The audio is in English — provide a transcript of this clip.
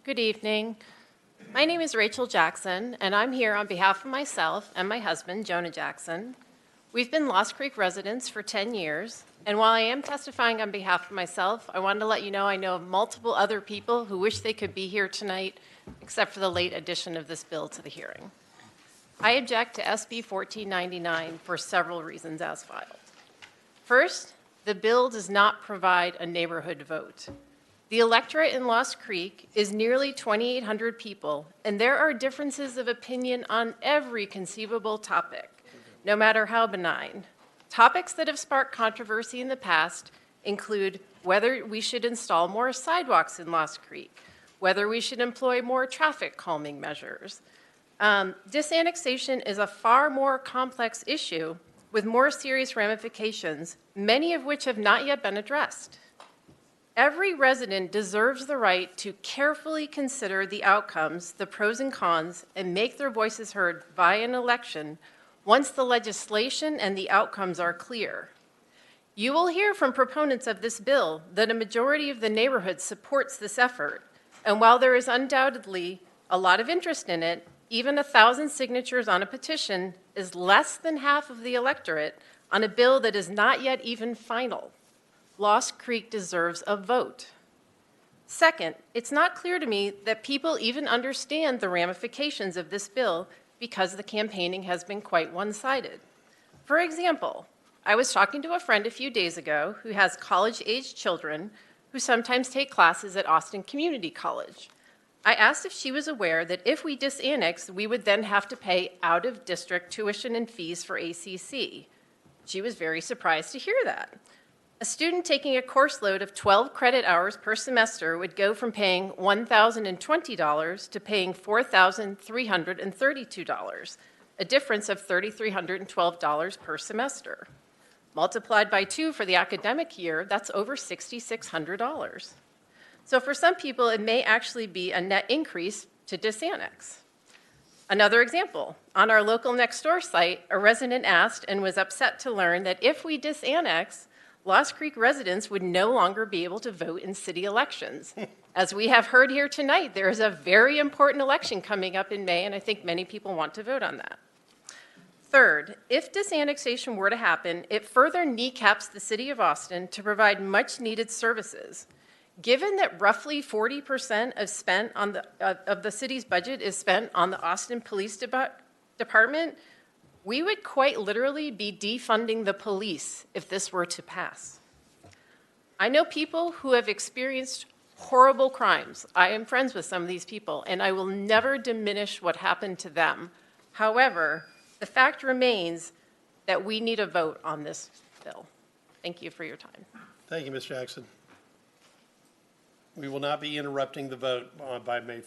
Good evening. My name is Rachel Jackson, and I'm here on behalf of myself and my husband, Jonah Jackson. We've been Lost Creek residents for 10 years, and while I am testifying on behalf of myself, I wanted to let you know I know of multiple other people who wish they could be here tonight, except for the late addition of this bill to the hearing. I object to SB 1499 for several reasons as filed. First, the bill does not provide a neighborhood vote. The electorate in Lost Creek is nearly 2,800 people, and there are differences of opinion on every conceivable topic, no matter how benign. Topics that have sparked controversy in the past include whether we should install more sidewalks in Lost Creek, whether we should employ more traffic calming measures. Disannexation is a far more complex issue with more serious ramifications, many of which have not yet been addressed. Every resident deserves the right to carefully consider the outcomes, the pros and cons, and make their voices heard via an election once the legislation and the outcomes are clear. You will hear from proponents of this bill that a majority of the neighborhood supports this effort, and while there is undoubtedly a lot of interest in it, even 1,000 signatures on a petition is less than half of the electorate on a bill that is not yet even final. Lost Creek deserves a vote. Second, it's not clear to me that people even understand the ramifications of this bill because the campaigning has been quite one-sided. For example, I was talking to a friend a few days ago who has college-age children who sometimes take classes at Austin Community College. I asked if she was aware that if we disannex, we would then have to pay out-of-district tuition and fees for ACC. She was very surprised to hear that. A student taking a course load of 12 credit hours per semester would go from paying $1,020 to paying $4,332, a difference of $3,312 per semester. Multiplied by 2 for the academic year, that's over $6,600. So for some people, it may actually be a net increase to disannex. Another example, on our local next door site, a resident asked and was upset to learn that if we disannex, Lost Creek residents would no longer be able to vote in city elections. As we have heard here tonight, there is a very important election coming up in May, and I think many people want to vote on that. Third, if disannexation were to happen, it further kneecaps the city of Austin to provide much-needed services. Given that roughly 40% of the city's budget is spent on the Austin Police Department, we would quite literally be defunding the police if this were to pass. I know people who have experienced horrible crimes. I am friends with some of these people, and I will never diminish what happened to them. However, the fact remains that we need a vote on this bill. Thank you for your time. Thank you, Ms. Jackson. We will not be interrupting the vote by May